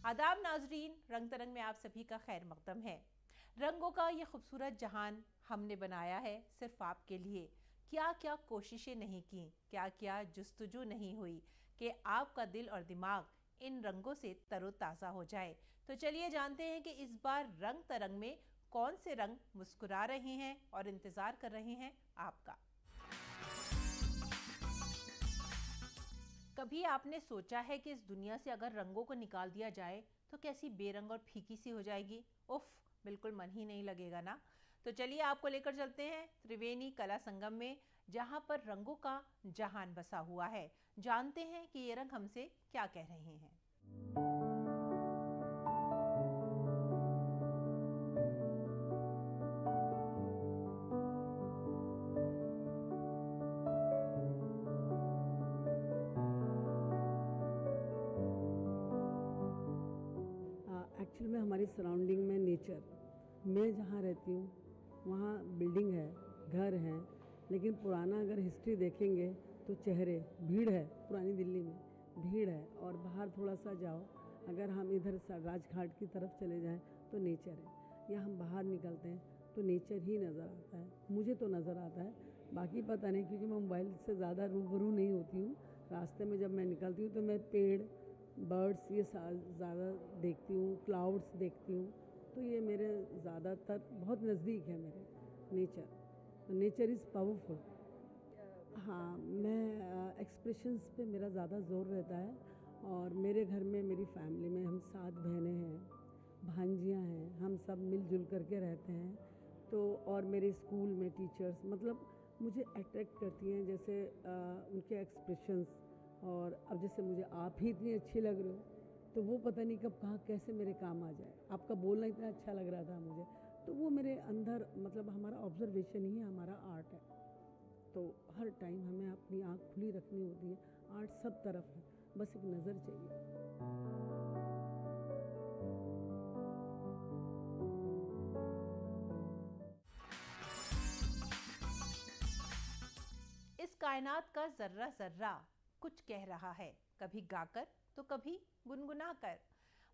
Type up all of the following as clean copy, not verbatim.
आदाब नाजरीन, रंग तरंग में आप सभी का खैर मकदम है। रंगों का ये खूबसूरत जहान हमने बनाया है सिर्फ आपके लिए। क्या क्या कोशिशें नहीं की, क्या क्या जुस्तजू नहीं हुई कि आपका दिल और दिमाग इन रंगों से तरोताज़ा हो जाए। तो चलिए जानते हैं कि इस बार रंग तरंग में कौन से रंग मुस्कुरा रहे हैं और इंतज़ार कर रहे हैं आपका। कभी आपने सोचा है कि इस दुनिया से अगर रंगों को निकाल दिया जाए तो कैसी बेरंग और फीकी सी हो जाएगी। उफ, बिल्कुल मन ही नहीं लगेगा ना। तो चलिए आपको लेकर चलते हैं त्रिवेणी कला संगम में, जहां पर रंगों का जहान बसा हुआ है। जानते हैं कि ये रंग हमसे क्या कह रहे हैं। एक्चुअली में हमारी सराउंडिंग में नेचर, मैं जहाँ रहती हूँ वहाँ बिल्डिंग है, घर हैं, लेकिन पुराना अगर हिस्ट्री देखेंगे तो चेहरे, भीड़ है, पुरानी दिल्ली में भीड़ है। और बाहर थोड़ा सा जाओ, अगर हम इधर राजघाट की तरफ चले जाएं तो नेचर है। या हम बाहर निकलते हैं तो नेचर ही नज़र आता है, मुझे तो नज़र आता है। बाकी पता नहीं, क्योंकि मैं मोबाइल से ज़्यादा रूबरू नहीं होती हूँ। रास्ते में जब मैं निकलती हूँ तो मैं पेड़, बर्ड्स ये ज़्यादा देखती हूँ, क्लाउड्स देखती हूँ। तो ये मेरे ज़्यादातर बहुत नज़दीक है मेरे नेचर। Nature is powerful. हाँ, मैं एक्सप्रेशंस पे मेरा ज़्यादा ज़ोर रहता है। और मेरे घर में, मेरी फैमिली में हम 7 बहनें हैं, भांजियाँ हैं, हम सब मिलजुल करके रहते हैं। तो और मेरे स्कूल में टीचर्स मतलब मुझे अट्रैक्ट करती हैं, जैसे उनके एक्सप्रेशंस। और अब जैसे मुझे आप ही इतनी अच्छी लग रहे हो, तो वो पता नहीं कब कहाँ कैसे मेरे काम आ जाए। आपका बोलना इतना अच्छा लग रहा था मुझे, तो वो मेरे अंदर, मतलब हमारा ऑब्जर्वेशन ही हमारा आर्ट है। तो हर टाइम हमें अपनी आँख खुली रखनी होती है। आर्ट सब तरफ है, बस एक नज़र चाहिए। इस कायनात का जर्रा जर्रा कुछ कह रहा है, कभी गाकर तो कभी गुनगुनाकर।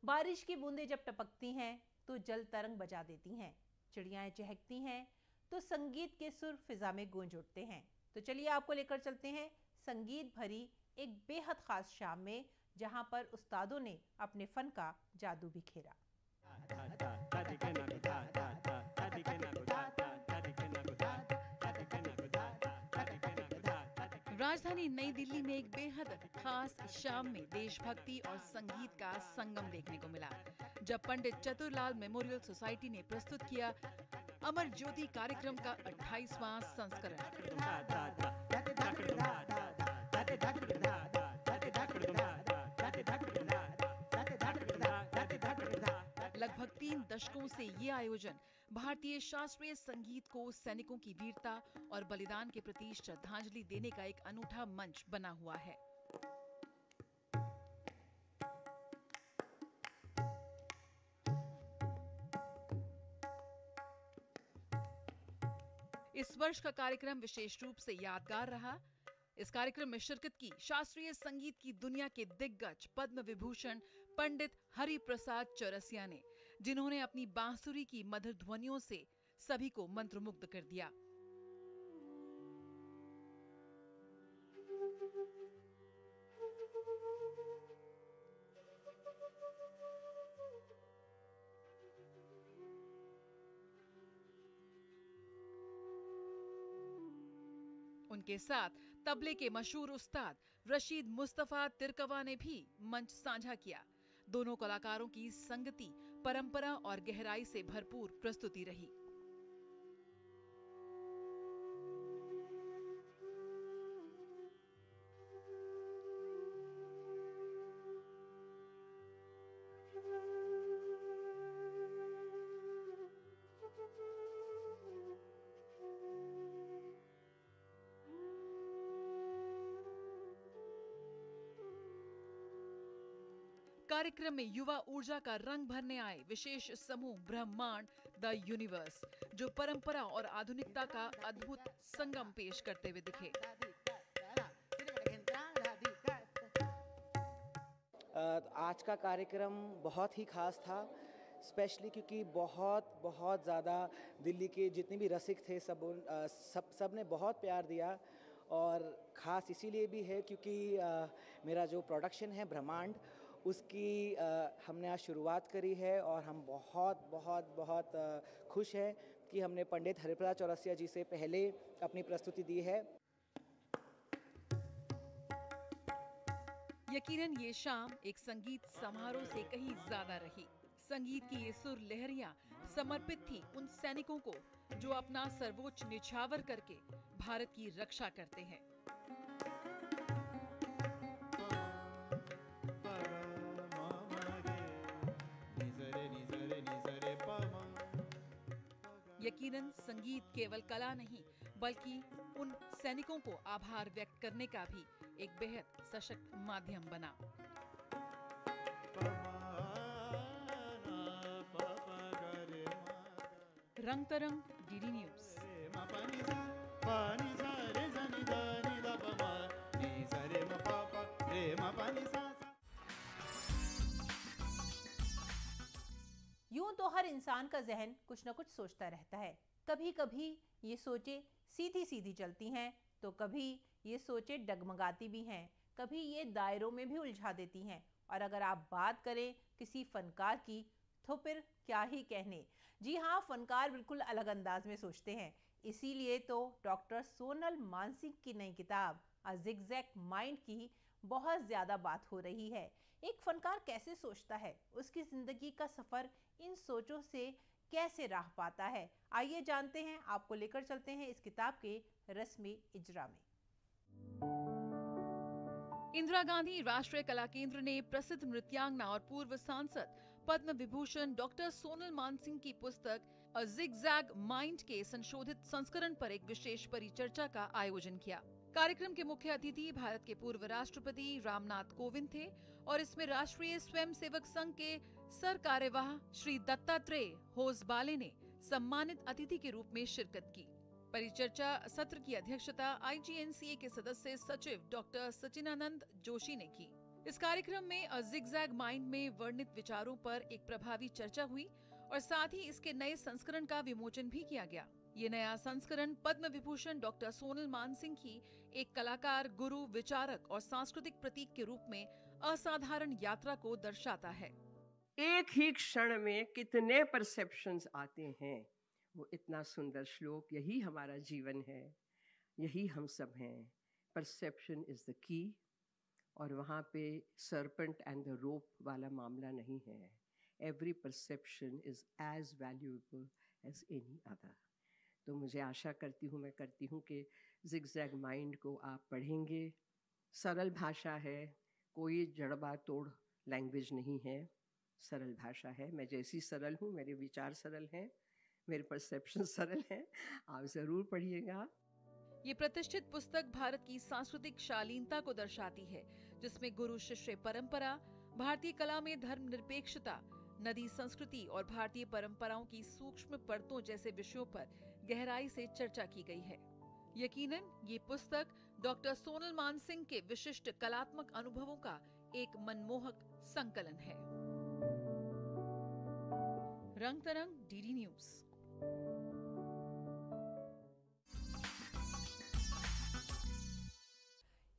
बारिश की बूंदें जब टपकती हैं तो जल तरंग बजा देती हैं, चिड़ियाएं चहकती हैं तो संगीत के सुर फिजा में गूंज उठते हैं। तो चलिए आपको लेकर चलते हैं संगीत भरी एक बेहद खास शाम में, जहां पर उस्तादों ने अपने फन का जादू बिखेरा। राजधानी नई दिल्ली में एक बेहद खास शाम में देशभक्ति और संगीत का संगम देखने को मिला, जब पंडित चतुरलाल मेमोरियल सोसाइटी ने प्रस्तुत किया अमर ज्योति कार्यक्रम का 28वां संस्करण। लगभग 3 दशकों से ये आयोजन भारतीय शास्त्रीय संगीत को सैनिकों की वीरता और बलिदान के प्रति श्रद्धांजलि देने का एक अनूठा मंच बना हुआ है। इस वर्ष का कार्यक्रम विशेष रूप से यादगार रहा। इस कार्यक्रम में शिरकत की शास्त्रीय संगीत की दुनिया के दिग्गज पद्म विभूषण पंडित हरि प्रसाद चौरसिया ने, जिन्होंने अपनी बांसुरी की मधुर ध्वनियों से सभी को मंत्रमुग्ध कर दिया। उनके साथ तबले के मशहूर उस्ताद रशीद मुस्तफा तिरकवा ने भी मंच साझा किया। दोनों कलाकारों की संगति, परंपरा और गहराई से भरपूर प्रस्तुति रही। कार्यक्रम में युवा ऊर्जा का रंग भरने आए विशेष समूह ब्रह्मांड द यूनिवर्स, जो परंपरा और आधुनिकता का अद्भुत संगम पेश करते हुए दिखे। आज का कार्यक्रम बहुत ही खास था, स्पेशली क्योंकि बहुत ज़्यादा दिल्ली के जितने भी रसिक थे सब ने बहुत प्यार दिया। और ख़ास इसीलिए भी है क्योंकि मेरा जो प्रोडक्शन है ब्रह्मांड, उसकी हमने आज शुरुआत करी है और हम बहुत खुश हैं कि हमने पंडित हरिप्रसाद चौरसिया जी से पहले अपनी प्रस्तुति दी है। यकीनन ये शाम एक संगीत समारोह से कहीं ज्यादा रही। संगीत की ये सुर लहरियां समर्पित थी उन सैनिकों को जो अपना सर्वोच्च निछावर करके भारत की रक्षा करते हैं। यकीनन संगीत केवल कला नहीं बल्कि उन सैनिकों को आभार व्यक्त करने का भी एक बेहद सशक्त माध्यम बना। रंग तरंग, डीडी न्यूज़। यूं तो हर इंसान का जहन कुछ न कुछ सोचता रहता है। कभी कभी ये सोचे सीधी सीधी चलती हैं तो कभी ये सोचे डगमगाती भी हैं, कभी ये दायरों में भी उलझा देती हैं। और अगर आप बात करें किसी फनकार की तो फिर क्या ही कहने। जी हाँ, फनकार बिल्कुल अलग अंदाज में सोचते हैं। इसीलिए तो डॉक्टर सोनल मानसिंह की नई किताब अ जिगजैग माइंड की बहुत ज़्यादा बात हो रही है। एक फनकार कैसे सोचता है, उसकी ज़िंदगी का सफ़र इन सोचों से कैसे राह पाता है, आइए जानते हैं। आपको लेकर चलते हैं इस किताब के रस्मी इजरा में। इंदिरा गांधी राष्ट्रीय कला केंद्र ने प्रसिद्ध नृत्यांगना और पूर्व सांसद पद्म विभूषण डॉक्टर सोनल मानसिंह की पुस्तक अ जिगजैग माइंड के संशोधित संस्करण पर एक विशेष परिचर्चा का आयोजन किया। कार्यक्रम के मुख्य अतिथि भारत के पूर्व राष्ट्रपति रामनाथ कोविंद थे और इसमें राष्ट्रीय स्वयंसेवक संघ के सर कार्यवाह श्री दत्तात्रेय होसबाले ने सम्मानित अतिथि के रूप में शिरकत की। परिचर्चा सत्र की अध्यक्षता IGNCA के सदस्य सचिव डॉक्टर सचिनानंद जोशी ने की। इस कार्यक्रम में अ जिगजैग माइंड में वर्णित विचारों पर एक प्रभावी चर्चा हुई और साथ ही इसके नए संस्करण का विमोचन भी किया गया। ये नया संस्करण पद्म विभूषण डॉक्टर सोनल मानसिंह की एक कलाकार, गुरु, विचारक और सांस्कृतिक प्रतीक के रूप में असाधारण यात्रा को दर्शाता है। एक ही क्षण में कितने परसेप्शंस आते हैं, वो इतना सुंदर श्लोक, यही हमारा जीवन है, यही हम सब हैं। Perception is the key. और वहाँ पे सर्पेंट एंड द रोप वाला मामला नहीं है। Every perception is as valuable as any other. तो मुझे आशा करती हूँ कि जिगजैग माइंड को आप पढ़ेंगे। सरल भाषा है, कोई जड़बा तोड़ लैंग्वेज नहीं है, सरल भाषा है। मैं जैसी सरल हूँ, मेरे विचार सरल हैं, मेरे परसेप्शन सरल हैं। आप ज़रूर पढ़िएगा। ये प्रतिष्ठित पुस्तक भारत की सांस्कृतिक शालीनता को दर्शाती है, जिसमें गुरु शिष्य परंपरा, भारतीय कला में धर्मनिरपेक्षता, नदी संस्कृति और भारतीय परंपराओं की सूक्ष्म परतों जैसे विषयों पर गहराई से चर्चा की गई है। यकीनन ये पुस्तक डॉक्टर सोनल मानसिंह के विशिष्ट कलात्मक अनुभवों का एक मनमोहक संकलन है। रंग तरंग, डीडी न्यूज़।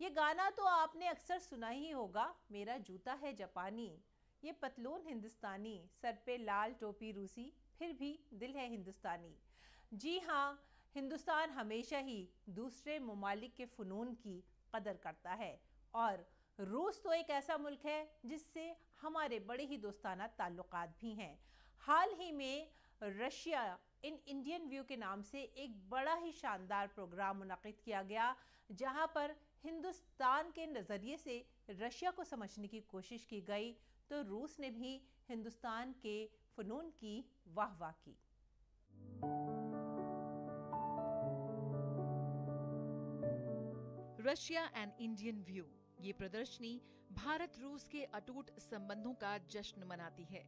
ये गाना तो आपने अक्सर सुना ही होगा, मेरा जूता है जापानी, ये पतलून हिंदुस्तानी, सर पे लाल टोपी रूसी, फिर भी दिल है हिंदुस्तानी। जी हाँ, हिंदुस्तान हमेशा ही दूसरे ममालिक के फ़नून की कदर करता है और रूस तो एक ऐसा मुल्क है जिससे हमारे बड़े ही दोस्ताना ताल्लुकात भी हैं। हाल ही में रशिया इन इंडियन व्यू के नाम से एक बड़ा ही शानदार प्रोग्राम मुनक़िद किया गया, जहां पर हिंदुस्तान के नज़रिए से रशिया को समझने की कोशिश की गई, तो रूस ने भी हिंदुस्तान के फ़नून की वाह-वाह की। रशिया एंड इंडियन व्यू, ये प्रदर्शनी भारत रूस के अटूट संबंधों का जश्न मनाती है।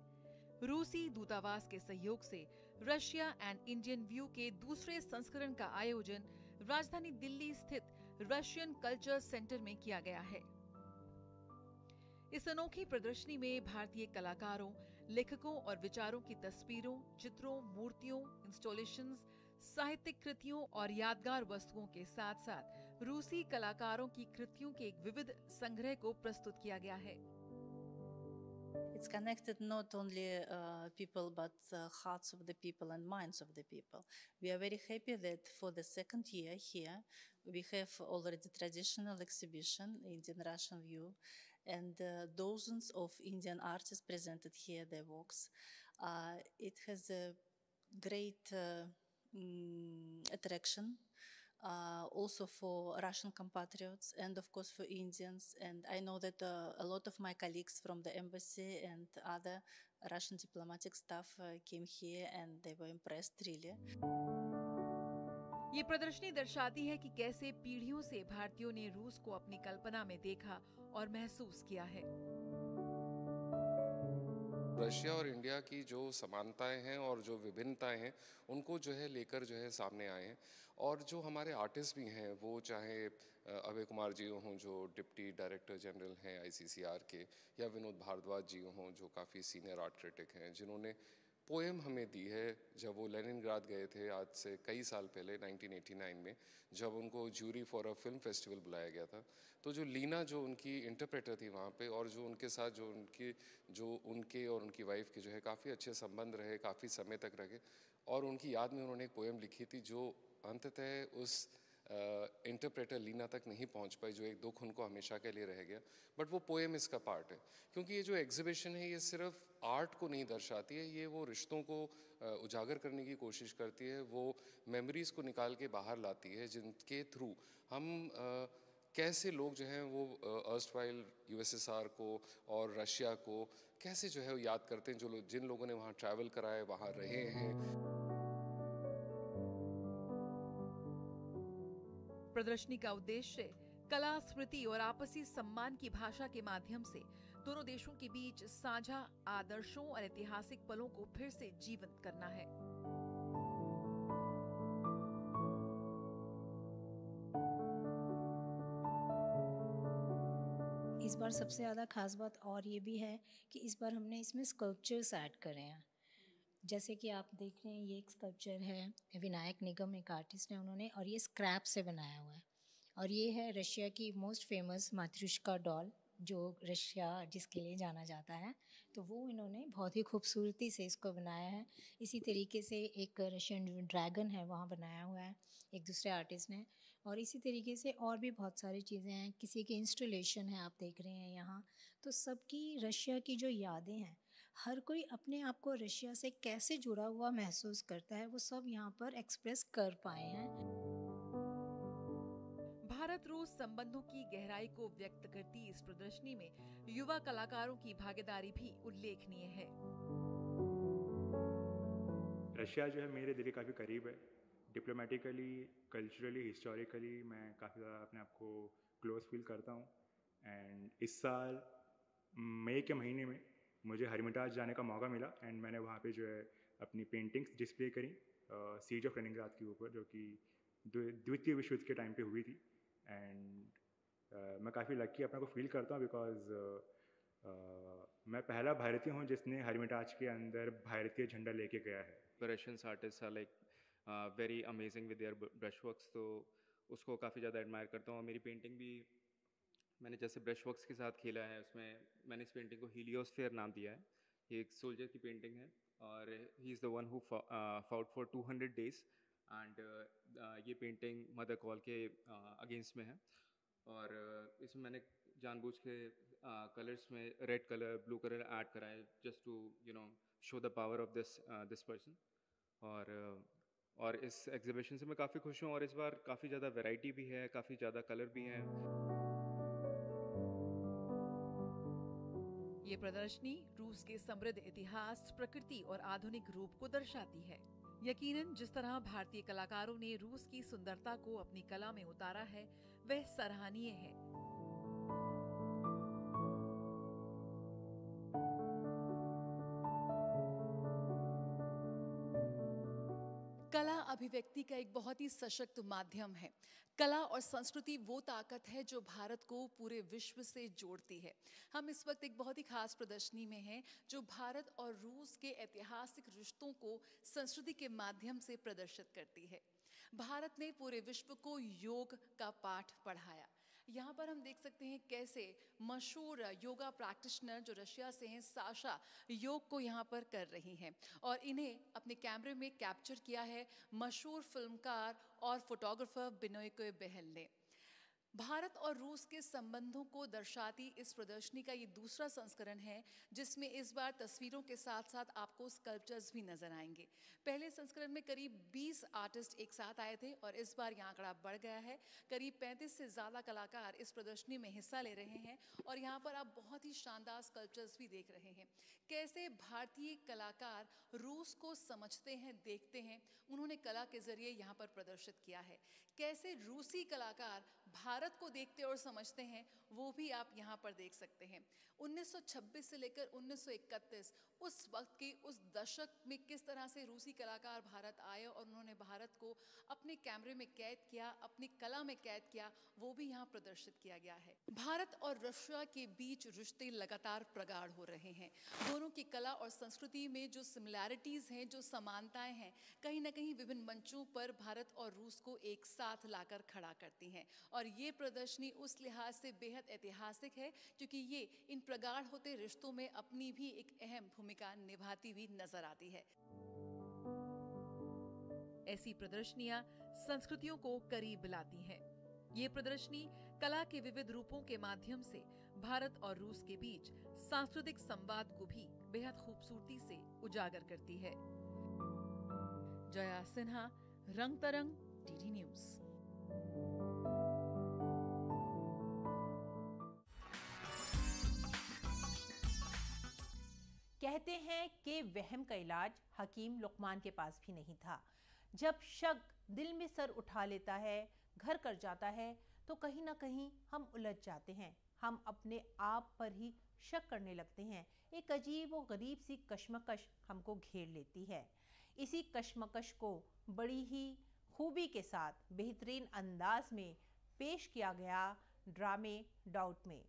रूसी दूतावास के सहयोग से रशिया एंड इंडियन व्यू के दूसरे संस्करण का आयोजन राजधानी दिल्ली स्थित रशियन कल्चर सेंटर में किया गया है। इस अनोखी प्रदर्शनी में भारतीय कलाकारों, लेखकों और विचारों की तस्वीरों, चित्रों, मूर्तियों, इंस्टॉलेशंस, साहित्यिक कृतियों और यादगार वस्तुओं के साथ-साथ रूसी कलाकारों की कृतियों के एक विविध संग्रह को प्रस्तुत किया गया है। It's connected not only people but the hearts of the people and minds of the people. We are very happy that for the second year here we have already traditional exhibition, Indian Russian View, and dozens of Indian artists presented here their works. It has a great attraction also for Russian compatriots and of course for Indians. And I know that a lot of my colleagues from the embassy and other Russian diplomatic staff came here and they were impressed really. ये प्रदर्शनी दर्शाती है कि कैसे पीढ़ियों से भारतीयों ने रूस को अपनी कल्पना में देखा और महसूस किया है। रशिया और इंडिया की जो समानताएं हैं और जो विभिन्नताएं हैं उनको जो है लेकर जो है सामने आए हैं। और जो हमारे आर्टिस्ट भी हैं वो चाहे अभय कुमार जी हों जो डिप्टी डायरेक्टर जनरल हैं आईसीसीआर के, या विनोद भारद्वाज जी हों जो काफ़ी सीनियर आर्ट क्रिटिक हैं, जिन्होंने पोएम हमें दी है जब वो लेनिनग्राद गए थे आज से कई साल पहले 1989 में, जब उनको jury for a film festival बुलाया गया था। तो जो लीना जो उनकी इंटरप्रेटर थी वहाँ पे, और जो उनके साथ जो उनके और उनकी वाइफ के जो है काफ़ी अच्छे संबंध रहे, काफ़ी समय तक रहे, और उनकी याद में उन्होंने एक पोएम लिखी थी जो अंततः उस इंटरप्रेटर लीना तक नहीं पहुंच पाई, जो एक दुख उनको हमेशा के लिए रह गया। बट वो पोएम इसका पार्ट है, क्योंकि ये जो एग्जीबिशन है ये सिर्फ आर्ट को नहीं दर्शाती है, ये वो रिश्तों को उजागर करने की कोशिश करती है, वो मेमोरीज़ को निकाल के बाहर लाती है जिनके थ्रू हम कैसे लोग जो हैं वो अर्स्टवाइल यूएसएसआर को और रशिया को कैसे जो है वो याद करते हैं, जिन लोगों ने वहाँ ट्रैवल करा है, वहाँ रहे हैं। प्रदर्शनी का उद्देश्य कला, स्मृति और आपसी सम्मान की भाषा के माध्यम से दोनों देशों के बीच साझा आदर्शों और ऐतिहासिक पलों को फिर से जीवंत करना है। इस बार सबसे ज़्यादा खास बात और ये भी है कि इस बार हमने इसमें स्कल्पचर्स ऐड करे हैं। जैसे कि आप देख रहे हैं ये एक स्कल्पचर है, विनायक निगम एक आर्टिस्ट है उन्होंने, और ये स्क्रैप से बनाया हुआ है। और ये है रशिया की मोस्ट फेमस मातृष्का डॉल, जो रशिया जिसके लिए जाना जाता है, तो वो इन्होंने बहुत ही खूबसूरती से इसको बनाया है। इसी तरीके से एक रशियन ड्रैगन है वहाँ बनाया हुआ है एक दूसरे आर्टिस्ट ने, और इसी तरीके से और भी बहुत सारी चीज़ें हैं। किसी की इंस्टॉलेशन है आप देख रहे हैं यहाँ, तो सबकी रशिया की जो यादें हैं, हर कोई अपने आप को रशिया से कैसे जुड़ा हुआ महसूस करता है, वो सब यहाँ पर एक्सप्रेस कर पाए हैं। भारत रूस संबंधों की गहराई को व्यक्त करती इस प्रदर्शनी में युवा कलाकारों की भागीदारी भी उल्लेखनीय है। रशिया जो है मेरे दिल के काफ़ी करीब है। डिप्लोमेटिकली, कल्चरली, हिस्टोरिकली मैं काफ़ी ज़्यादा अपने आप को क्लोज फील करता हूँ। एंड इस साल मई के महीने में मुझे हर्मिटाज जाने का मौका मिला, एंड मैंने वहाँ पे जो है अपनी पेंटिंग्स डिस्प्ले करी सीज ऑफ लेनिनग्राद के ऊपर, जो कि द्वितीय विश्व युद्ध के टाइम पे हुई थी। एंड मैं काफ़ी लकी अपने को फील करता हूँ बिकॉज मैं पहला भारतीय हूँ जिसने हर्मिटाज के अंदर भारतीय झंडा लेके गया है। Russian artist are like very amazing with their brush works, तो उसको काफ़ी ज़्यादा एडमायर करता हूँ। मेरी पेंटिंग भी मैंने जैसे ब्रश वर्क्स के साथ खेला है, उसमें मैंने इस पेंटिंग को हीलियोस्फीयर नाम दिया है। ये एक सोल्जर की पेंटिंग है और he is the one who fought for 200 days, and ये पेंटिंग मदर कॉल के अगेंस्ट में है। और इसमें मैंने जानबूझ के कलर्स में red colour, blue colour add करा है, just to show the power of this person. और इस एग्जीबिशन से मैं काफ़ी खुश हूँ, और इस बार काफ़ी ज़्यादा वैरायटी भी है, काफ़ी ज़्यादा कलर भी हैं। ये प्रदर्शनी रूस के समृद्ध इतिहास, प्रकृति और आधुनिक रूप को दर्शाती है। यकीनन जिस तरह भारतीय कलाकारों ने रूस की सुंदरता को अपनी कला में उतारा है, वह सराहनीय है। कला अभिव्यक्ति का एक बहुत ही सशक्त माध्यम है। कला और संस्कृति वो ताकत है जो भारत को पूरे विश्व से जोड़ती है। हम इस वक्त एक बहुत ही खास प्रदर्शनी में हैं जो भारत और रूस के ऐतिहासिक रिश्तों को संस्कृति के माध्यम से प्रदर्शित करती है। भारत ने पूरे विश्व को योग का पाठ पढ़ाया। यहाँ पर हम देख सकते हैं कैसे मशहूर योगा प्रैक्टिशनर जो रशिया से हैं, साशा, योग को यहाँ पर कर रही हैं और इन्हें अपने कैमरे में कैप्चर किया है मशहूर फिल्मकार और फोटोग्राफर बिनोय बेहल ने। भारत और रूस के संबंधों को दर्शाती इस प्रदर्शनी का ये दूसरा संस्करण है जिसमें इस बार तस्वीरों के साथ साथ आपको स्कल्पचर्स भी नजर आएंगे। पहले संस्करण में करीब 20 आर्टिस्ट एक साथ आए थे और इस बार ये आंकड़ा बढ़ गया है। करीब 35 से ज़्यादा कलाकार इस प्रदर्शनी में हिस्सा ले रहे हैं और यहाँ पर आप बहुत ही शानदार स्कल्पचर्स भी देख रहे हैं। कैसे भारतीय कलाकार रूस को समझते हैं, देखते हैं, उन्होंने कला के जरिए यहाँ पर प्रदर्शित किया है। कैसे रूसी कलाकार भारत को देखते और समझते हैं वो भी आप यहाँ पर देख सकते हैं। 1926 से लेकर 1931 उस वक्त के उस दशक में किस तरह से रूसी कलाकार भारत आए और उन्होंने भारत को अपने कैमरे में कैद किया, अपनी कला में कैद किया, वो भी यहाँ प्रदर्शित किया गया है। भारत और रशिया के बीच रिश्ते लगातार प्रगाढ़ हो रहे हैं। दोनों की कला और संस्कृति में जो सिमिलैरिटीज हैं, जो समानताएं हैं, कहीं ना कहीं विभिन्न मंचों पर भारत और रूस को एक साथ लाकर खड़ा करती हैं और ये प्रदर्शनी उस लिहाज से बेहद ऐतिहासिक है क्योंकि ये इन प्रगाढ़ होते रिश्तों में अपनी भी एक अहम भूमिका निभाती हुई नजर आती है। ऐसी प्रदर्शनियां संस्कृतियों को करीब लाती हैं। ये प्रदर्शनी कला के विविध रूपों के माध्यम से भारत और रूस के बीच सांस्कृतिक संवाद को भी बेहद खूबसूरती से उजागर करती है। जया सिन्हा, रंग तरंग, डीडी न्यूज। कहते हैं कि वहम का इलाज हकीम लुकमान के पास भी नहीं था। जब शक दिल में सर उठा लेता है, घर कर जाता है, तो कहीं ना कहीं हम उलझ जाते हैं। हम अपने आप पर ही शक करने लगते हैं। एक अजीब और गरीब सी कश्मकश हमको घेर लेती है। इसी कश्मकश को बड़ी ही खूबी के साथ बेहतरीन अंदाज में पेश किया गया ड्रामे डाउट में,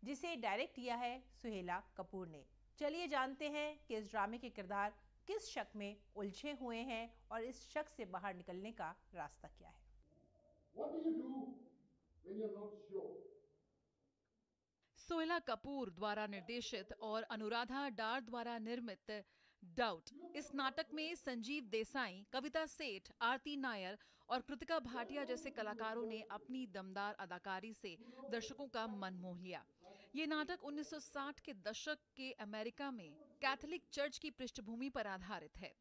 जिसे डायरेक्ट किया है सुहेला कपूर ने। चलिए जानते हैं कि इस ड्रामे के किरदार किस शक में उलझे हुए हैं और इस शक से बाहर निकलने का रास्ता क्या है। What do you do when you're not sure? सोहेला कपूर द्वारा निर्देशित और अनुराधा डार द्वारा निर्मित डाउट, इस नाटक में संजीव देसाई, कविता सेठ, आरती नायर और कृतिका भाटिया जैसे कलाकारों ने अपनी दमदार अदाकारी से दर्शकों का मन मोह लिया। ये नाटक 1960 के दशक के अमेरिका में कैथोलिक चर्च की पृष्ठभूमि पर आधारित है।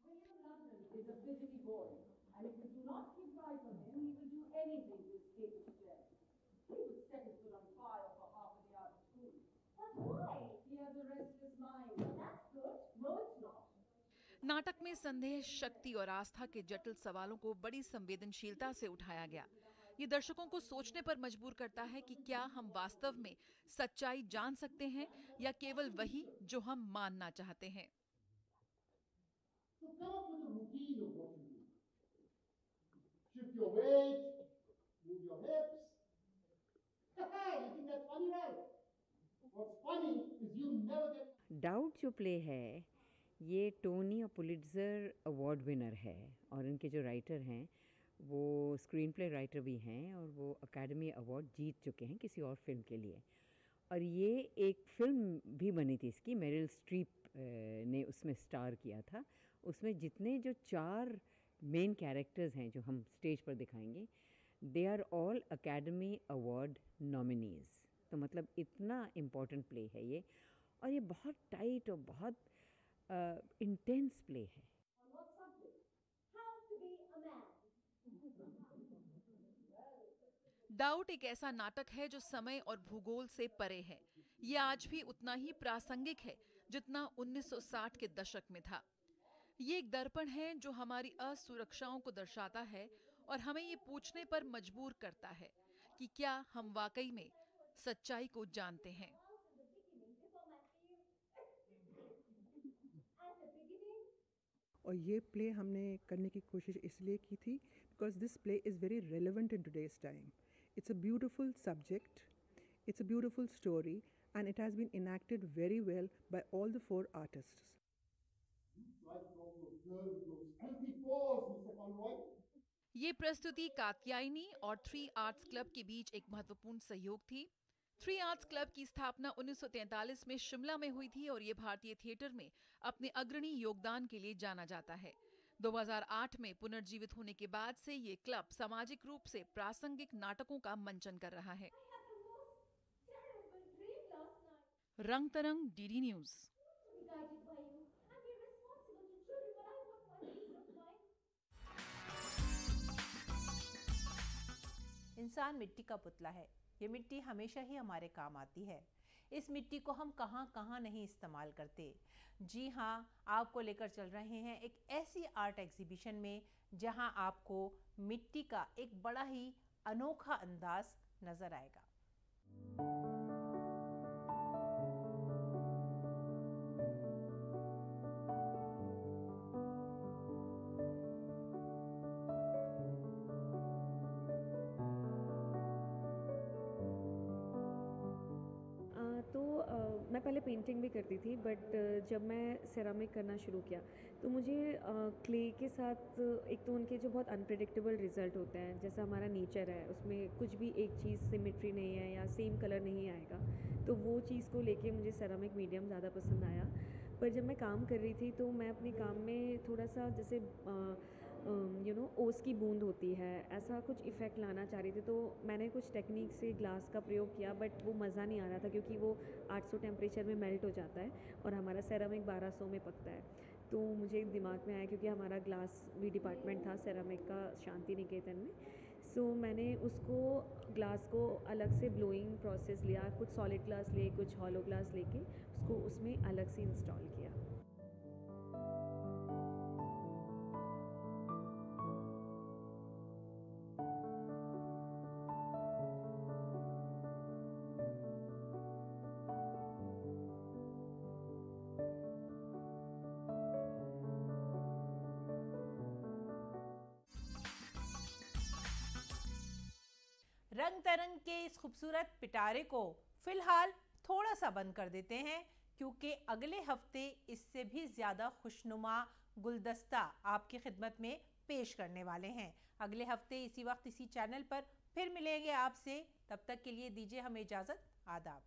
नाटक में संदेह, शक्ति और आस्था के जटिल सवालों को बड़ी संवेदनशीलता से उठाया गया। ये दर्शकों को सोचने पर मजबूर करता है कि क्या हम वास्तव में सच्चाई जान सकते हैं या केवल वही जो हम मानना चाहते हैं। So come up with a routine of what you do. Shift your weight, move your hips. You think that's funny, right? What's funny is you never get... doubt जो प्ले है ये टोनी और पुलिट्जर अवार्ड विनर है और इनके जो writer हैं वो स्क्रीन प्ले राइटर भी हैं और वो अकेडमी अवार्ड जीत चुके हैं किसी और फिल्म के लिए। और ये एक फिल्म भी बनी थी इसकी, मेरिल स्ट्रीप ने उसमें स्टार किया था। उसमें जितने जो 4 मेन कैरेक्टर्स हैं जो हम स्टेज पर दिखाएंगे, they are all Academy Award nominees. तो मतलब इतना इम्पोर्टेंट प्ले है ये, और ये बहुत टाइट और बहुत इंटेंस प्ले है। डाउट एक ऐसा नाटक है जो समय और भूगोल से परे है। ये आज भी उतना ही प्रासंगिक है जितना 1960 के दशक में था। ये एक दर्पण है जो हमारी असुरक्षाओं को दर्शाता है और हमें ये पूछने पर मजबूर करता है कि क्या हम वाकई में सच्चाई को जानते हैं। और ये प्ले हमने करने की कोशिश इसलिए की थी because this play is very relevant in today's time. It's a beautiful subject, it's a beautiful story, and it has been enacted very well by all the 4 artists. ये प्रस्तुति कात्यायनी और 3 आर्ट्स क्लब के बीच एक महत्वपूर्ण सहयोग थी. 3 आर्ट्स क्लब की स्थापना 1943 में शिमला में हुई थी और ये भारतीय थिएटर में अपने अग्रणी योगदान के लिए जाना जाता है. 2008 में पुनर्जीवित होने के बाद से ये क्लब सामाजिक रूप से प्रासंगिक नाटकों का मंचन कर रहा है. रंग तरंग, डीडी न्यूज. इंसान मिट्टी का पुतला है. ये मिट्टी हमेशा ही हमारे काम आती है. इस मिट्टी को हम कहाँ कहाँ नहीं इस्तेमाल करते. जी हाँ, आपको लेकर चल रहे हैं एक ऐसी आर्ट एग्जीबिशन में जहाँ आपको मिट्टी का एक बड़ा ही अनोखा अंदाज नजर आएगा. मैं पहले पेंटिंग भी करती थी, बट जब मैं सेरामिक करना शुरू किया तो मुझे क्ले के साथ एक तो उनके जो बहुत अनप्रेडिक्टेबल रिज़ल्ट होते हैं, जैसा हमारा नेचर है उसमें कुछ भी एक चीज़ सिमेट्री नहीं है या सेम कलर नहीं आएगा, तो वो चीज़ को लेके मुझे सेरामिक मीडियम ज़्यादा पसंद आया. पर जब मैं काम कर रही थी तो मैं अपने काम में थोड़ा सा जैसे ओस की बूंद होती है, ऐसा कुछ इफ़ेक्ट लाना चाह रही थी. तो मैंने कुछ टेक्निक से ग्लास का प्रयोग किया, बट वो मज़ा नहीं आ रहा था क्योंकि वो 800 टेम्परेचर में मेल्ट हो जाता है और हमारा सेरामिक 1200 में पकता है. तो मुझे दिमाग में आया, क्योंकि हमारा ग्लास भी डिपार्टमेंट था सेरामिक का शांति निकेतन में, सो मैंने उसको ग्लास को अलग से ब्लोइंग प्रोसेस लिया, कुछ सॉलिड ग्लास लिए, कुछ हॉलो ग्लास लेके उसको उसमें अलग से इंस्टॉल किया. रंग तरंग के इस खूबसूरत पिटारे को फिलहाल थोड़ा सा बंद कर देते हैं, क्योंकि अगले हफ्ते इससे भी ज़्यादा खुशनुमा गुलदस्ता आपकी खिदमत में पेश करने वाले हैं. अगले हफ्ते इसी वक्त इसी चैनल पर फिर मिलेंगे आपसे. तब तक के लिए दीजिए हमें इजाज़त. आदाब.